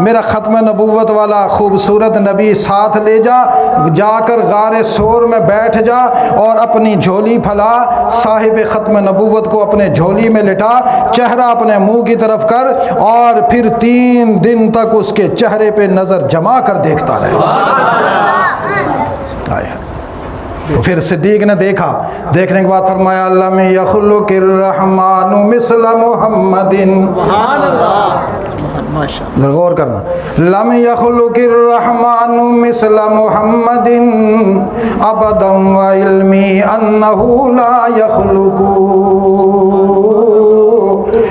میرا ختم نبوت والا خوبصورت نبی ساتھ لے جا، جا کر غار سور میں بیٹھ جا اور اپنی جھولی پھیلا، صاحب ختم نبوت کو اپنے جھولی میں لٹا، چہرہ اپنے منہ کی طرف کر، اور پھر 3 دن تک اس کے چہرے پہ نظر جما کر دیکھتا رہے۔ تو پھر صدیق نے دیکھا، دیکھنے کے بعد فرمایا لم یخلق الرحمن مثل محمد، غور کرنا، لم یخلق الرحمن مثل محمد ابدا وعلمی انہ لا یخلق۔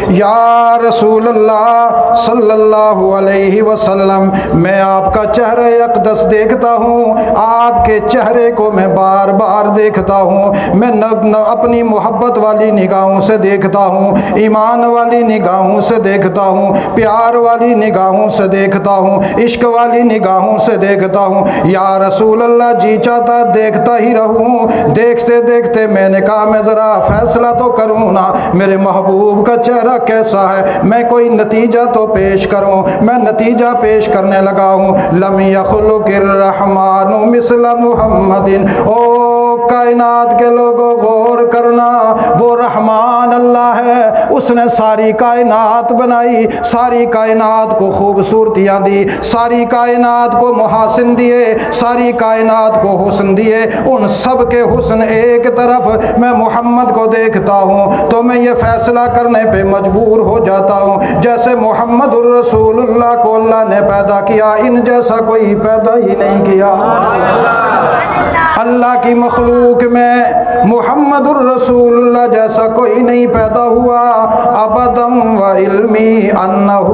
یا رسول اللہ صلی اللہ علیہ وسلم، میں آپ کا چہرہ اقدس دیکھتا ہوں، آپ کے چہرے کو میں بار بار دیکھتا ہوں، میں اپنی محبت والی نگاہوں سے دیکھتا ہوں، ایمان والی نگاہوں سے دیکھتا ہوں، پیار والی نگاہوں سے دیکھتا ہوں، عشق والی نگاہوں سے دیکھتا ہوں۔ یا رسول اللہ جی چاہتا دیکھتا ہی رہوں۔ دیکھتے دیکھتے میں نے کہا میں ذرا فیصلہ تو کروں نا، میرے محبوب کا چہرہ کیسا ہے، میں کوئی نتیجہ تو پیش کروں۔ میں نتیجہ پیش کرنے لگا ہوں، لم یخلق الرحمن مثل محمد۔ او کائنات کے لوگوں غور کرنا، وہ رحمان اللہ ہے، اس نے ساری کائنات بنائی، ساری کائنات کو خوبصورتیاں دی، ساری کائنات کو محاسن دیے، ساری کائنات کو حسن دیے، ان سب کے حسن ایک طرف میں محمد کو دیکھتا ہوں تو میں یہ فیصلہ کرنے پہ مجبور ہو جاتا ہوں جیسے محمد الرسول اللہ کو اللہ نے پیدا کیا، ان جیسا کوئی پیدا ہی نہیں کیا۔ اللہ کی مخلوق میں محمد الرسول اللہ جیسا کوئی نہیں پیدا ہوا۔ ابدم و علمی انہ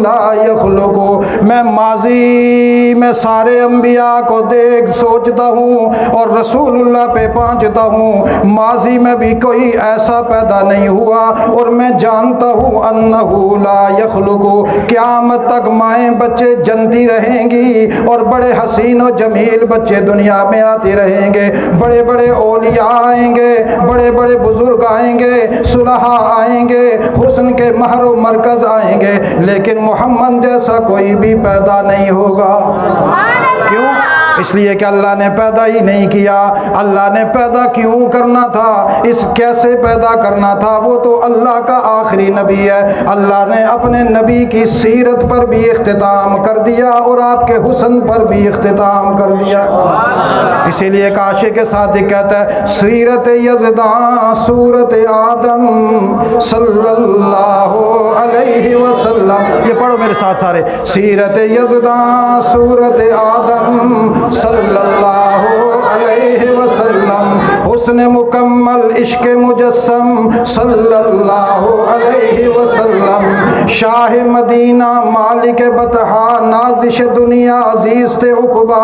لا یخلق۔ میں ماضی میں سارے انبیاء کو دیکھ سوچتا ہوں اور رسول اللہ پہ پہنچتا ہوں، ماضی میں بھی کوئی ایسا پیدا نہیں ہوا، اور میں جانتا ہوں انہ لا یخلق، قیامت تک مائیں بچے جنتی رہیں گی اور بڑے حسین و جمیل بچے دنیا میں آتے رہیں گے، بڑے بڑے اولیاء آئیں گے، بڑے بڑے بزرگ آئیں گے، صلحاء آئیں گے، حسن کے مہر و مرکز آئیں گے، لیکن محمد جیسا کوئی بھی پیدا نہیں ہوگا۔ کیوں؟ اس لیے کہ اللہ نے پیدا ہی نہیں کیا۔ اللہ نے پیدا کیوں کرنا تھا، اس کیسے پیدا کرنا تھا، وہ تو اللہ کا آخری نبی ہے۔ اللہ نے اپنے نبی کی سیرت پر بھی اختتام کر دیا اور آپ کے حسن پر بھی اختتام کر دیا۔ اسی لیے ایک عاشق کے ساتھ کہتا ہے سیرت یزداں صورت آدم صلی اللہ علیہ وسلم۔ یہ پڑھو میرے ساتھ سارے، سیرت یزداں صورت آدم صلی اللہ علیہ وسلم، حسن مکمل عشق مجسم صلی اللہ علیہ وسلم، شاہ مدینہ مالک بطحا نازش دنیا عزیز عقبا،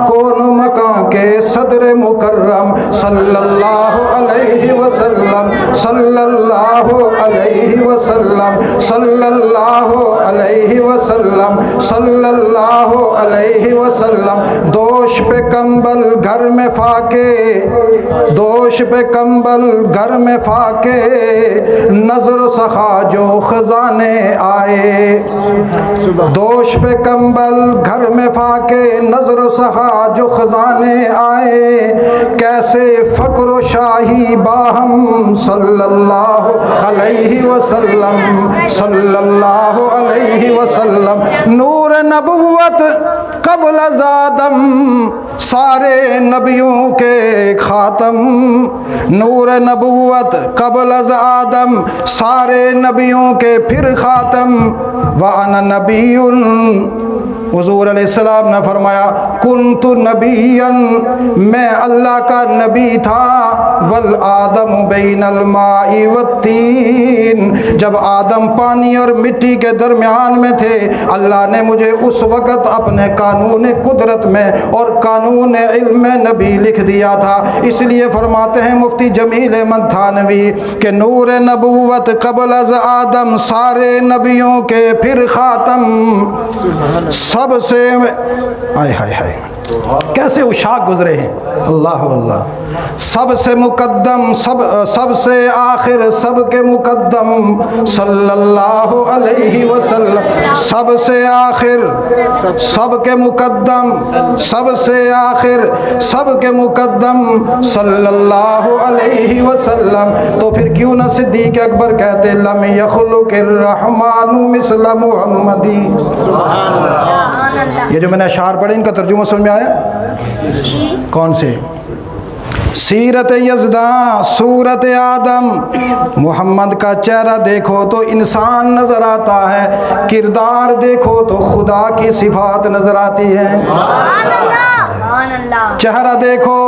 کون مکان کے صدر مکرم صلی اللہ علیہ وسلم، صلی اللہ علیہ وسلم، صلی اللہ علیہ وسلم، صلی اللہ علیہ وسلم۔ دوش پہ کمبل گھر میں فاقے، دوش پہ کمبل گھر میں فاقے، نظر و سخا جو خزانے آئے، دوش پہ کمبل گھر میں فاقے، نظر و سخا جو خزانے آئے، کیسے فقر و شاہی باہم صلی اللہ علیہ وسلم، صلی اللہ علیہ وسلم۔ نور نبوت قبل از آدم، سارے نبیوں کے خاتم، نور نبوت قبل از آدم، سارے نبیوں کے پھر خاتم، وَأَنَا نَبِيٌّ حضور علیہ السلام نے فرمایا کنت نبیًا، میں اللہ کا نبی تھا، والآدم بین الماء والتین، جب آدم پانی اور مٹی کے درمیان میں تھے اللہ نے مجھے اس وقت اپنے قانون قدرت میں اور قانون علم نبی لکھ دیا تھا۔ اس لیے فرماتے ہیں مفتی جمیل احمد تھانوی کہ نور نبوت قبل از آدم سارے نبیوں کے پھر خاتم، سب سے ہائے ہائے ہائے کیسے اشاق گزرے ہیں، اللہ اللہ، سب سے مقدم، سب سے آخر، سب کے مقدم صلی اللہ علیہ وسلم، سب سے آخر، سب کے مقدم، سب سے آخر، سب کے مقدم صلی اللہ علیہ وسلم۔ تو پھر کیوں نہ صدیق اکبر کہتے لم یخلق الرحمن مثل محمدی۔ یہ جو میں نے اشعار پڑھے ان کا ترجمہ سمجھ میں آیا؟ کون سے؟ سیرت یزداں، صورت آدم، محمد کا چہرہ دیکھو تو انسان نظر آتا ہے، کردار دیکھو تو خدا کی صفات نظر آتی ہیں۔ چہرہ دیکھو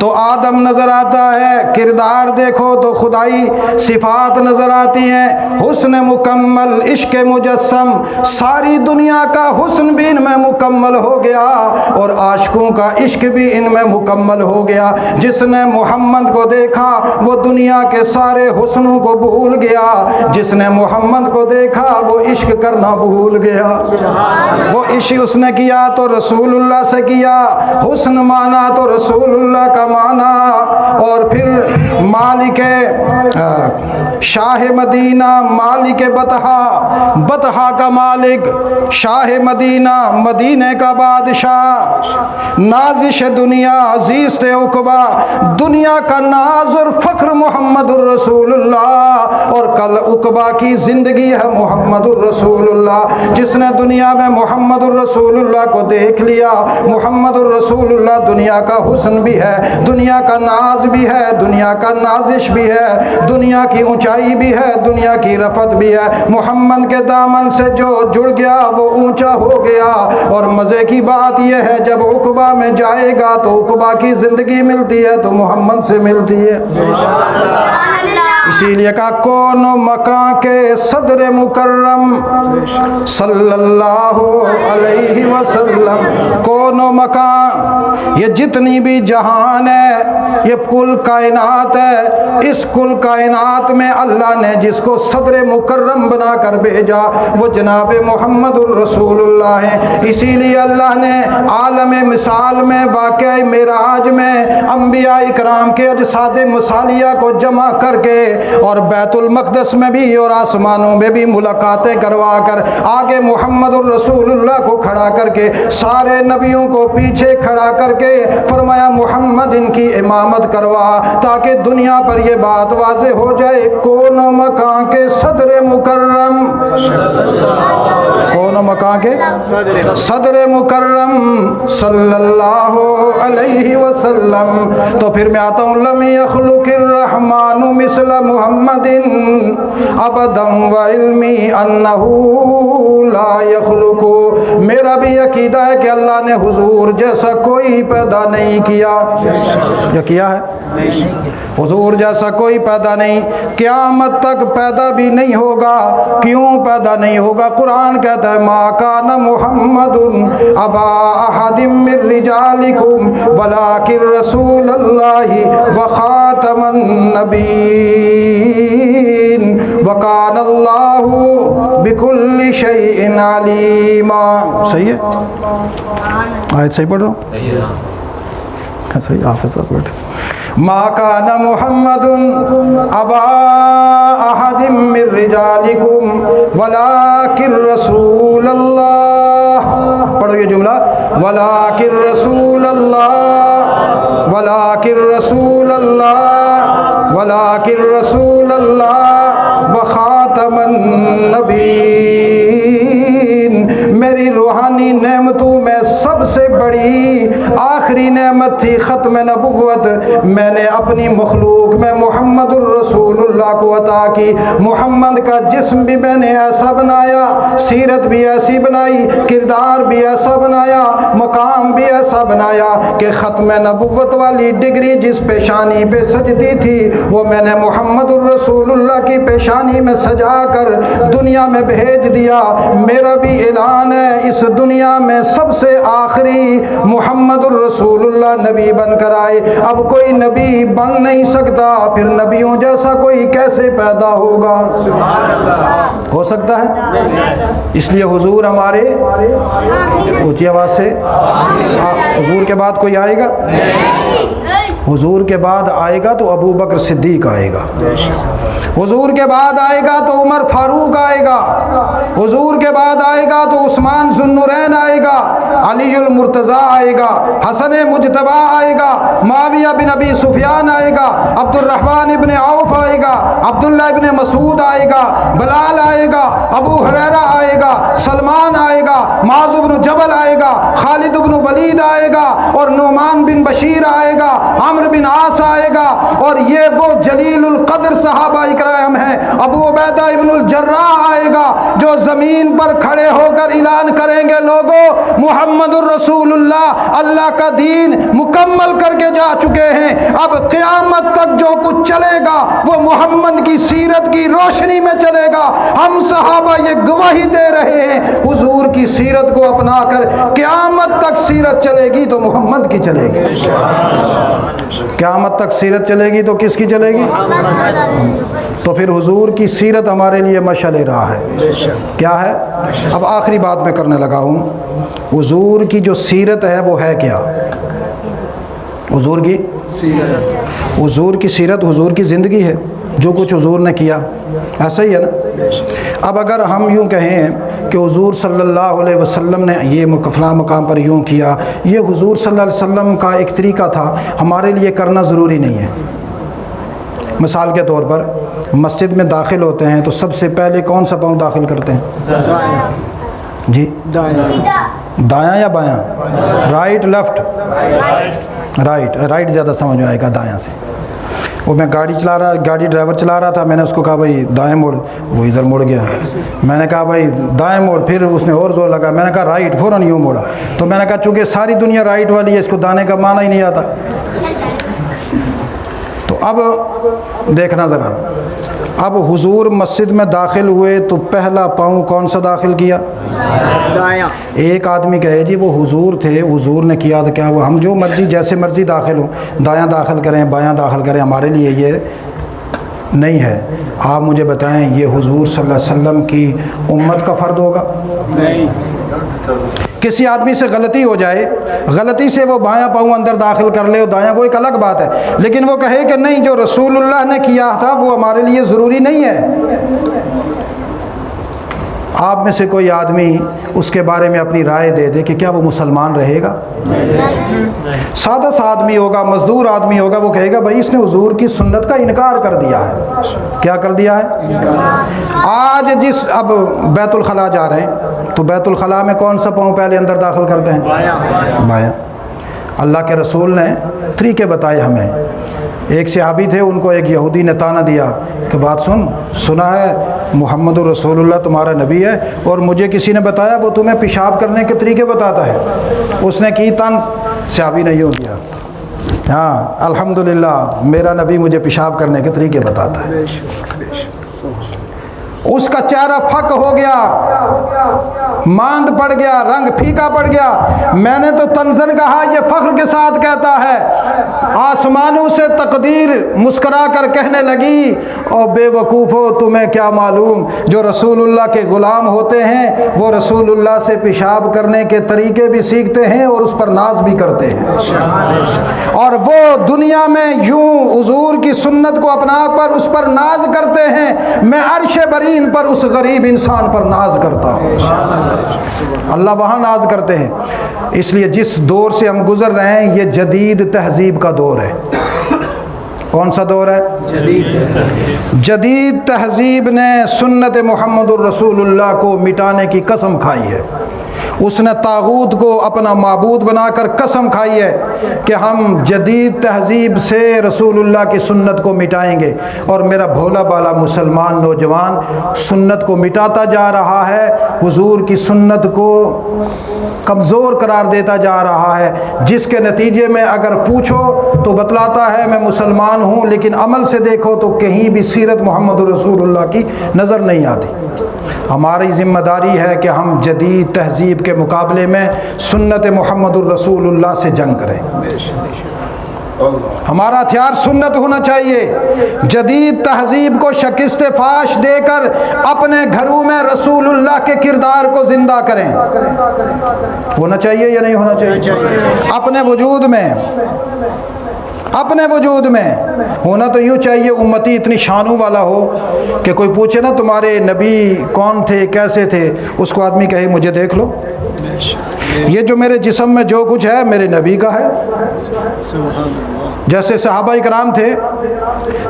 تو آدم نظر آتا ہے، کردار دیکھو تو خدائی صفات نظر آتی ہیں۔ حسن مکمل، عشق مجسم، ساری دنیا کا حسن بھی ان میں مکمل ہو گیا اور عاشقوں کا عشق بھی ان میں مکمل ہو گیا۔ جس نے محمد کو دیکھا وہ دنیا کے سارے حسنوں کو بھول گیا، جس نے محمد کو دیکھا وہ عشق کرنا بھول گیا۔ وہ عشق اس نے کیا تو رسول اللہ سے کیا، حسن مانا تو رسول اللہ کا مانا، اور پھر مالک شاہ مدینہ، مالک بطحہ کا مالک، شاہ مدینہ، مدینہ کا بادشاہ، نازش دنیا، عزیز عقبہ، دنیا کا ناز اور فخر محمد الرسول اللہ، اور کل عقبہ کی زندگی ہے محمد الرسول اللہ۔ جس نے دنیا میں محمد الرسول اللہ کو دیکھ لیا، محمد الرسول اللہ دنیا کا حسن بھی ہے، دنیا کا ناز بھی ہے، دنیا کا نازش بھی ہے، دنیا کی اونچائی بھی ہے، دنیا کی رفعت بھی ہے۔ محمد کے دامن سے جو جڑ گیا وہ اونچا ہو گیا۔ اور مزے کی بات یہ ہے جب عقبہ میں جائے گا تو عقبہ کی زندگی ملتی ہے تو محمد سے ملتی ہے۔ اسی لیے کہا کون مکان کے صدر مکرم صلی اللہ علیہ وسلم، کون مکان، یہ جتنی بھی جہان ہے، یہ کل کائنات ہے، اس کل کائنات میں اللہ نے جس کو صدر مکرم بنا کر بھیجا وہ جناب محمد الرسول اللہ ہے۔ اسی لیے اللہ نے عالم مثال میں واقعہ معراج میں انبیاء اکرام کے اجساد مثالیہ کو جمع کر کے اور بیت المقدس میں بھی اور آسمانوں میں بھی ملاقاتیں کروا کر آگے محمد الرسول اللہ کو کھڑا کر کے سارے نبیوں کو پیچھے کھڑا کر کے فرمایا محمد ان کی امامت کروا تاکہ دنیا پر یہ بات واضح ہو جائے کون مکان کے صدر مکرم، کون مکان کے صدر مکرم صلی اللہ علیہ وسلم۔ تو پھر میں آتا ہوں لم یخلق الرحمن مثل محمد ابدا وعلمی انہ لا یخلق، میرا بھی عقیدہ ہے کہ اللہ نے حضور جیسا کوئی پیدا نہیں کیا، یا کیا ہے؟ حضور جیسا کوئی پیدا نہیں، قیامت تک پیدا بھی نہیں ہوگا۔ کیوں پیدا نہیں ہوگا؟ قرآن کہتا ہے ما کان محمد ابا احد من رجالکم ولکن رسول اللہ وخاتم النبیین وکان اللہ بکل شیء علیما۔ صحیح ہے؟ آیت صحیح پڑھ رہا ہوں؟ صحیح، حافظ صاحب بیٹھ۔ ما کان محمد ابا احد من رجالکم ولکن رسول اللہ، پڑھو یہ جملہ، ولکن رسول اللہ، ولکن رسول اللہ، ولکن رسول اللہ وخاتم النبیین، میری روحانی نعمتوں میں سب سے بڑی آخری آخری نعمت تھی ختم نبوت، میں نے اپنی مخلوق میں محمد الرسول اللہ کو عطا کی۔ محمد کا جسم بھی میں نے ایسا بنایا، سیرت بھی ایسی بنائی، کردار بھی ایسا بنایا، مقام بھی ایسا بنایا کہ ختم نبوت والی ڈگری جس پیشانی پہ سجتی تھی وہ میں نے محمد الرسول اللہ کی پیشانی میں سجا کر دنیا میں بھیج دیا۔ میرا بھی اعلان ہے اس دنیا میں سب سے آخری محمد الرسول اللہ نبی بن کر آئے۔ اب کوئی نبی بن نہیں سکتا، پھر نبیوں جیسا کوئی کیسے پیدا ہوگا؟ ہو سکتا ہے؟ اس لیے حضور ہمارے، اونچی آواز سے، حضور کے بعد کوئی آئے گا؟ حضور کے بعد آئے گا تو ابو بکر صدیق آئے گا، حضور کے بعد آئے گا تو عمر فاروق آئے گا، حضور کے بعد آئے گا تو عثمان ذو النورین آئے گا، علی المرتضیٰ آئے گا، حسن مجتبیٰ آئے گا، معاویہ بن ابی سفیان آئے گا، عبد الرحمن ابن عوف آئے گا، عبداللہ ابن مسعود آئے گا، بلال آئے گا، ابو ہریرہ آئے گا، سلمان آئے گا، معاذ بن جبل آئے گا، خالد بن ولید آئے گا، اور نعمان بن بشیر آئے گا، عمرو بن عاص آئے گا، اور یہ وہ جلیل القدر صحابہ اکرام ہیں۔ ابو عبیدہ ابن الجراح آئے گا جو زمین پر کھڑے ہو کر اعلان کریں گے، لوگوں محمد الرسول اللہ اللہ کا دین مکمل کر کے جا چکے ہیں، اب قیامت تک جو کچھ چلے گا وہ محمد کی سیرت کی روشنی میں چلے گا۔ ہم صحابہ یہ گواہی دے رہے ہیں، حضور کی سیرت کو اپنا کر قیامت تک سیرت چلے گی تو محمد کی چلے گی، قیامت تک سیرت چلے گی تو کس کی چلے گی؟ تو پھر حضور کی سیرت ہمارے لیے مشعل راہ ہے۔ کیا ہے؟ اب آخری بات میں کرنے لگا ہوں، حضور کی جو سیرت ہے وہ ہے کیا؟ حضور کی سیرت، حضور کی سیرت حضور کی زندگی ہے، جو کچھ حضور نے کیا، ایسا ہی ہے نا؟ اب اگر ہم یوں کہیں کہ حضور صلی اللہ علیہ وسلم نے یہ فلاں مقام پر یوں کیا، یہ حضور صلی اللہ علیہ وسلم کا ایک طریقہ تھا، ہمارے لیے کرنا ضروری نہیں ہے۔ مثال کے طور پر مسجد میں داخل ہوتے ہیں تو سب سے پہلے کون سا پاؤں داخل کرتے ہیں؟ جی دایاں یا بایاں؟ Right left? رائٹ زیادہ سمجھ میں آئے گا دایاں سے۔ وہ میں گاڑی ڈرائیور چلا رہا تھا، میں نے اس کو کہا بھائی دائیں موڑ، وہ ادھر مڑ گیا، میں نے کہا بھائی دائیں موڑ، پھر اس نے اور زور لگا، میں نے کہا رائٹ، فوراً یوں موڑا۔ تو میں نے کہا چونکہ ساری دنیا رائٹ والی ہے، اس کو دانے کا معنی ہی نہیں آتا۔ تو اب دیکھنا ذرا، اب حضور مسجد میں داخل ہوئے تو پہلا پاؤں کون سا داخل کیا؟ دایاں۔ ایک آدمی کہے جی وہ حضور تھے، حضور نے کیا تو کیا ہوا، ہم جو مرضی جیسے مرضی داخل ہوں، دایاں داخل کریں بایاں داخل کریں، ہمارے لیے یہ نہیں ہے۔ آپ مجھے بتائیں یہ حضور صلی اللہ علیہ وسلم کی امت کا فرد ہوگا؟ نہیں۔ کسی آدمی سے غلطی ہو جائے، غلطی سے وہ بایاں پاؤں اندر داخل کر لے اور دایاں، وہ ایک الگ بات ہے، لیکن وہ کہے کہ نہیں جو رسول اللہ نے کیا تھا وہ ہمارے لیے ضروری نہیں ہے۔ آپ میں سے کوئی آدمی اس کے بارے میں اپنی رائے دے دے کہ کیا وہ مسلمان رہے گا؟ سادہ سا آدمی ہوگا، مزدور آدمی ہوگا، وہ کہے گا بھائی اس نے حضور کی سنت کا انکار کر دیا ہے۔ کیا کر دیا ہے؟ آج اب بیت الخلاء جا رہے ہیں تو بیت الخلاء میں کون سا پاؤں پہلے اندر داخل کرتے ہیں؟ بایاں۔ اللہ کے رسول نے طریقے بتائے ہمیں۔ ایک صحابی تھے، ان کو ایک یہودی نے طعنہ دیا کہ بات سنا ہے محمد رسول اللہ تمہارا نبی ہے، اور مجھے کسی نے بتایا وہ تمہیں پیشاب کرنے کے طریقے بتاتا ہے۔ اس نے کی طنز، صحابی نے یوں کیا، ہاں الحمدللہ میرا نبی مجھے پیشاب کرنے کے طریقے بتاتا ہے۔ اس کا چہرہ پھک ہو گیا، ماند پڑ گیا، رنگ پھیکا پڑ گیا۔ میں نے تو طنزاً کہا یہ فخر کے ساتھ کہتا ہے، آسمانوں سے تقدیر مسکرا کر کہنے لگی او بے وقوفو تمہیں کیا معلوم، جو رسول اللہ کے غلام ہوتے ہیں وہ رسول اللہ سے پیشاب کرنے کے طریقے بھی سیکھتے ہیں اور اس پر ناز بھی کرتے ہیں، اور وہ دنیا میں یوں حضور کی سنت کو اپنا پر اس پر ناز کرتے ہیں، میں عرش برین پر اس غریب انسان پر ناز کرتا ہوں۔ اللہ وہاں ناز کرتے ہیں۔ اس لیے جس دور سے ہم گزر رہے ہیں یہ جدید تہذیب کا دور ہے۔ کون سا دور ہے؟ جدید تہذیب نے سنت محمد الرسول اللہ کو مٹانے کی قسم کھائی ہے، اس نے طاغوت کو اپنا معبود بنا کر قسم کھائی ہے کہ ہم جدید تہذیب سے رسول اللہ کی سنت کو مٹائیں گے، اور میرا بھولا بالا مسلمان نوجوان سنت کو مٹاتا جا رہا ہے، حضور کی سنت کو کمزور قرار دیتا جا رہا ہے، جس کے نتیجے میں اگر پوچھو تو بتلاتا ہے میں مسلمان ہوں، لیکن عمل سے دیکھو تو کہیں بھی سیرت محمد رسول اللہ کی نظر نہیں آتی۔ ہماری ذمہ داری ہے کہ ہم جدید تہذیب کے مقابلے میں سنت محمد الرسول اللہ سے جنگ کریں۔ ہمارا ہتھیار سنت ہونا چاہیے۔ جدید تہذیب کو شکست فاش دے کر اپنے گھروں میں رسول اللہ کے کردار کو زندہ کریں۔ ہونا چاہیے یا نہیں ہونا چاہیے؟ اپنے وجود میں ہونا تو یوں چاہیے امتی اتنی شانوں والا ہو کہ کوئی پوچھے نا تمہارے نبی کون تھے، کیسے تھے، اس کو آدمی کہے مجھے دیکھ لو، یہ جو میرے جسم میں جو کچھ ہے میرے نبی کا ہے۔ جیسے صحابہ اکرام تھے،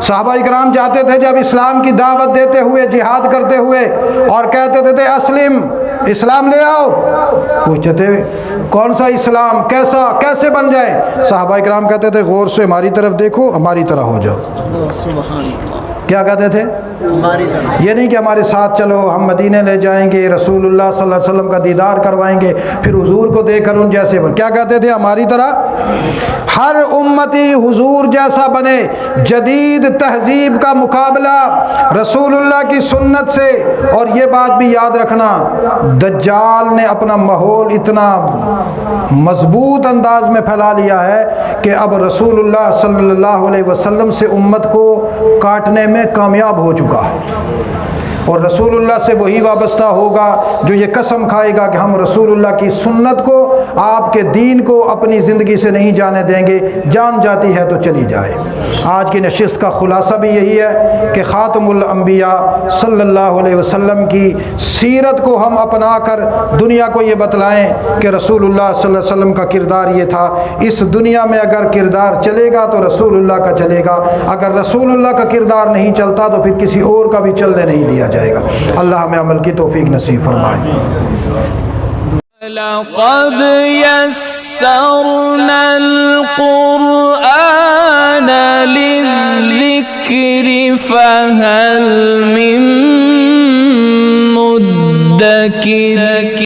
صحابہ اکرام جاتے تھے جب اسلام کی دعوت دیتے ہوئے، جہاد کرتے ہوئے، اور کہتے تھے اسلم، اسلام لے آؤ، پوچھتے تھے کون سا اسلام، کیسے بن جائے؟ صحابہ اکرام کہتے تھے غور سے ہماری طرف دیکھو، ہماری طرح ہو جاؤ۔ کیا کہتے تھے؟ یہ نہیں کہ ہمارے ساتھ چلو، ہم مدینے لے جائیں گے، رسول اللہ صلی اللہ علیہ وسلم کا دیدار کروائیں گے، پھر حضور کو دیکھ کر ان جیسے بن۔ کیا کہتے تھے؟ ہماری طرح ہر امتی حضور جیسا بنے۔ جدید تہذیب کا مقابلہ رسول اللہ کی سنت سے۔ اور یہ بات بھی یاد رکھنا، دجال نے اپنا ماحول اتنا مضبوط انداز میں پھیلا لیا ہے کہ اب رسول اللہ صلی اللہ علیہ وسلم سے امت کو کاٹنے میں کامیاب ہو چکا ہے، اور رسول اللہ سے وہی وابستہ ہوگا جو یہ قسم کھائے گا کہ ہم رسول اللہ کی سنت کو، آپ کے دین کو اپنی زندگی سے نہیں جانے دیں گے، جان جاتی ہے تو چلی جائے۔ آج کی نشست کا خلاصہ بھی یہی ہے کہ خاتم الانبیاء صلی اللہ علیہ وسلم کی سیرت کو ہم اپنا کر دنیا کو یہ بتلائیں کہ رسول اللہ صلی اللہ علیہ وسلم کا کردار یہ تھا۔ اس دنیا میں اگر کردار چلے گا تو رسول اللہ کا چلے گا، اگر رسول اللہ کا کردار نہیں چلتا تو پھر کسی اور کا بھی چلنے نہیں دیا جائے گا۔ اللہ ہمیں عمل کی توفیق نصیب فرمائے۔ لقد يسرنا القرآن للذكر فهل من مدكر